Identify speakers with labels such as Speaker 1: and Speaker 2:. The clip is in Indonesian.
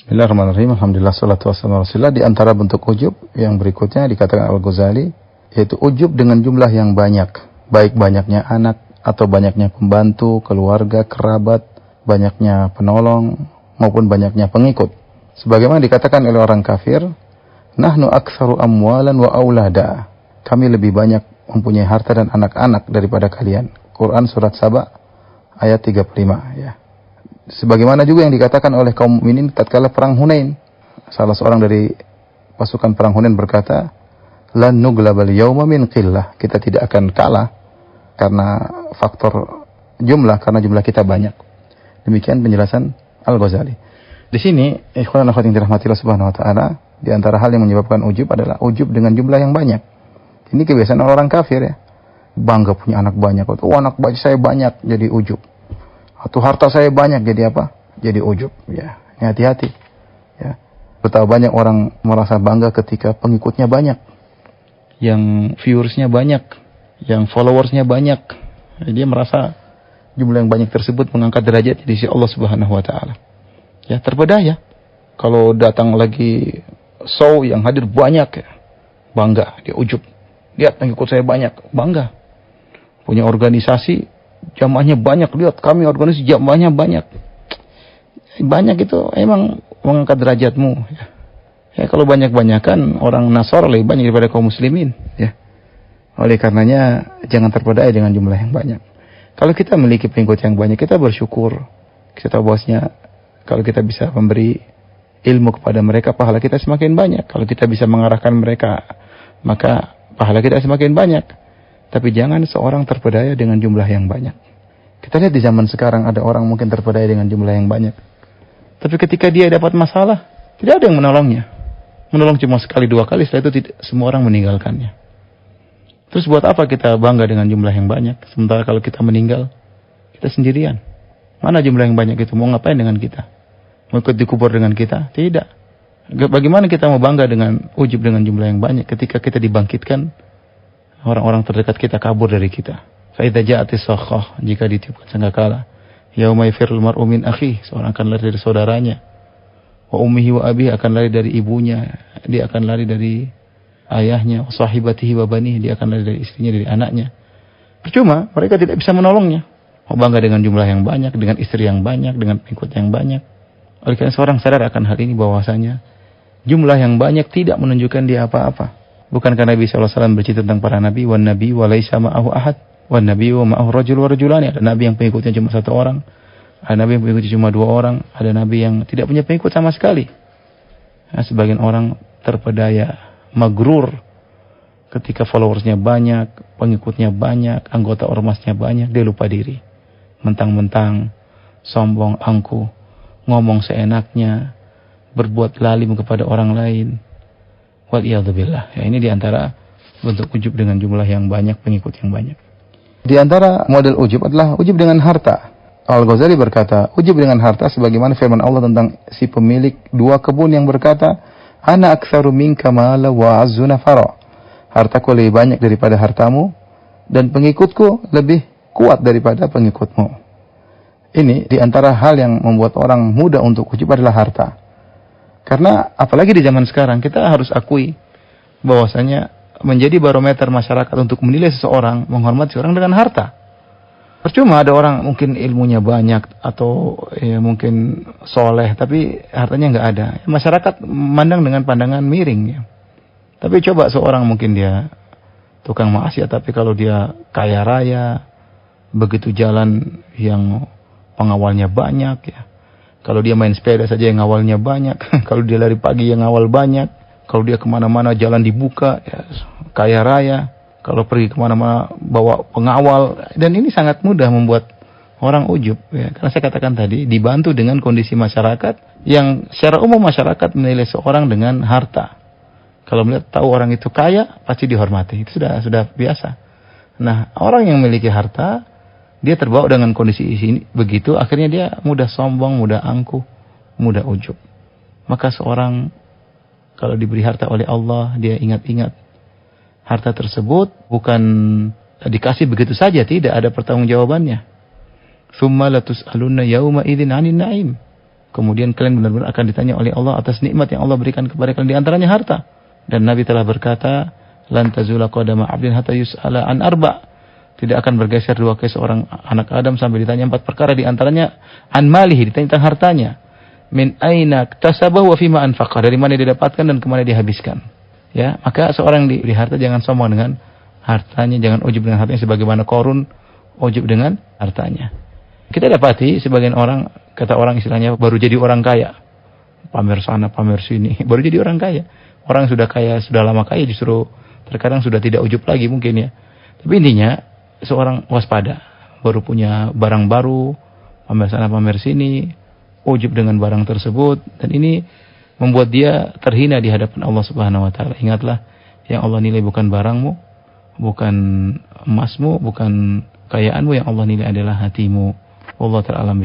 Speaker 1: Bismillahirrahmanirrahim. Alhamdulillah, salatu wassalamu ala Rasulillah. Di antara bentuk ujub yang berikutnya dikatakan Al-Ghazali, yaitu ujub dengan jumlah yang banyak, baik banyaknya anak atau banyaknya pembantu, keluarga, kerabat, banyaknya penolong maupun banyaknya pengikut. Sebagaimana dikatakan oleh orang kafir, nahnu aktsaru amwalan wa aulada. Kami lebih banyak mempunyai harta dan anak-anak daripada kalian. Quran surat Saba ayat 35 ya. Sebagaimana juga yang dikatakan oleh kaum mukminin tatkala perang Hunain. Salah seorang dari pasukan perang Hunain berkata, "Lan nuglabal yauma min qillah." Kita tidak akan kalah karena faktor jumlah, karena jumlah kita banyak. Demikian penjelasan Al-Ghazali. Di sini, ikhwan akhwat yang dirahmati Allah Subhanahu wa taala, di antara hal yang menyebabkan ujub adalah ujub dengan jumlah yang banyak. Ini kebiasaan orang kafir ya. Bangga punya anak banyak. Oh, anak saya banyak, jadi ujub. Atau harta saya banyak, jadi apa? Jadi ujub. Ya, hati-hati. Ya. Betapa banyak orang merasa bangga ketika pengikutnya banyak, yang viewersnya banyak, yang followersnya banyak. Jadi dia merasa jumlah yang banyak tersebut mengangkat derajat di sisi Allah Subhanahu wa taala. Ya, terpedaya. Kalau datang lagi show yang hadir banyak ya, bangga, dia ujub. Lihat pengikut saya banyak, bangga. Punya organisasi, jamaahnya banyak, lihat kami organisasi jamaahnya banyak. Banyak itu emang mengangkat derajatmu ya. Ya, kalau banyak-banyakan orang Nasara lebih banyak daripada kaum muslimin ya. Oleh karenanya jangan terpedaya dengan jumlah yang banyak. Kalau kita memiliki pengikut yang banyak, kita bersyukur. Kita tahu bahwasanya kalau kita bisa memberi ilmu kepada mereka, pahala kita semakin banyak. Kalau kita bisa mengarahkan mereka, maka pahala kita semakin banyak. Tapi jangan seorang terpedaya dengan jumlah yang banyak. Kita lihat di zaman sekarang ada orang mungkin terpedaya dengan jumlah yang banyak. Tapi ketika dia dapat masalah, tidak ada yang menolongnya. Menolong cuma sekali dua kali, setelah itu semua orang meninggalkannya. Terus buat apa kita bangga dengan jumlah yang banyak? Sementara kalau kita meninggal, kita sendirian. Mana jumlah yang banyak itu? Mau ngapain dengan kita? Mau ikut dikubur dengan kita? Tidak. Bagaimana kita mau bangga dengan ujub dengan jumlah yang banyak ketika kita dibangkitkan, orang-orang terdekat kita kabur dari kita. Fa idza ja'atis sakhah, jika ditiupkan sangkakala, yauma yafirul mar'u min akhihi, seorang akan lari dari saudaranya. Wa ummihi wa abihi, akan lari dari ibunya, dia akan lari dari ayahnya. Wa sahibatihi wa banihi, dia akan lari dari istrinya, dari anaknya. Percuma, mereka tidak bisa menolongnya. Mau bangga dengan jumlah yang banyak, dengan istri yang banyak, dengan pengikut yang banyak. Oleh karena seorang sadar akan hal ini bahwasanya jumlah yang banyak tidak menunjukkan dia apa-apa. Bukankah Nabi SAW bercerita tentang para nabi, wan nabi wa laisa ma'ahu ahad, wan nabi wa ma'ahu rajul wa rajulani. Ada nabi yang pengikutnya cuma satu orang, ada nabi yang pengikutnya cuma dua orang, ada nabi yang tidak punya pengikut sama sekali. Nah, sebagian orang terpedaya, magrur, ketika followersnya banyak, pengikutnya banyak, anggota ormasnya banyak, dia lupa diri. Mentang-mentang, sombong, angkuh, ngomong seenaknya, berbuat lalim kepada orang lain. Waliyadzubillah. Ya, ini diantara bentuk ujub dengan jumlah yang banyak, pengikut yang banyak. Di antara model ujub adalah ujub dengan harta. Al-Ghazali berkata, ujub dengan harta sebagaimana firman Allah tentang si pemilik dua kebun yang berkata, Ana aktsaru minka mala wa azzu nafara. Hartaku lebih banyak daripada hartamu dan pengikutku lebih kuat daripada pengikutmu. Ini di antara hal yang membuat orang mudah untuk ujub adalah harta. Karena apalagi di zaman sekarang kita harus akui bahwasanya menjadi barometer masyarakat untuk menilai seseorang, menghormati seseorang dengan harta. Percuma ada orang mungkin ilmunya banyak atau ya mungkin soleh tapi hartanya nggak ada. Masyarakat memandang dengan pandangan miring ya. Tapi coba seorang mungkin dia tukang maksiat tapi kalau dia kaya raya, begitu jalan yang pengawalnya banyak ya. Kalau dia main sepeda saja yang ngawalnya banyak. Kalau dia lari pagi yang ngawal banyak. Kalau dia kemana-mana jalan dibuka, ya, kaya raya. Kalau pergi kemana-mana bawa pengawal. Dan ini sangat mudah membuat orang ujub. Ya. Karena saya katakan tadi, dibantu dengan kondisi masyarakat. Yang secara umum masyarakat menilai seorang dengan harta. Kalau melihat tahu orang itu kaya, pasti dihormati. Itu sudah biasa. Nah, orang yang memiliki harta, dia terbawa dengan kondisi ini begitu, akhirnya dia mudah sombong, mudah angkuh, mudah ujub. Maka seorang kalau diberi harta oleh Allah, dia ingat-ingat harta tersebut bukan dikasih begitu saja, tidak ada pertanggungjawabannya. Tsumma latus'alunna yauma idzin 'anil na'im. kemudian kalian benar-benar akan ditanya oleh Allah atas nikmat yang Allah berikan kepada kalian, di antaranya harta. Dan Nabi telah berkata, lan tazula qadama 'abdin hatta yus'ala an arba'. Tidak akan bergeser dua kaki seorang anak Adam sampai ditanya 4 perkara, di antaranya an malihi, ditanya tentang hartanya. Min aina iktasabahu wa fima anfaqa, dari mana dia dapatkan dan kemana dia habiskan. Ya, maka seorang di harta jangan sombong dengan hartanya, jangan ujub dengan hartanya sebagaimana Qarun ujub dengan hartanya. Kita dapati sebagian orang, kata orang istilahnya baru jadi orang kaya. Pamer sana, pamer sini, baru jadi orang kaya. Orang sudah kaya, sudah lama kaya justru terkadang sudah tidak ujub lagi mungkin ya. Tapi intinya seorang waspada, baru punya barang baru, pamer sana pamer sini, ujub dengan barang tersebut, dan ini membuat dia terhina di hadapan Allah Subhanahu wa taala. Ingatlah, yang Allah nilai bukan barangmu, bukan emasmu, bukan kekayaanmu, yang Allah nilai adalah hatimu. Wallahu ta'ala.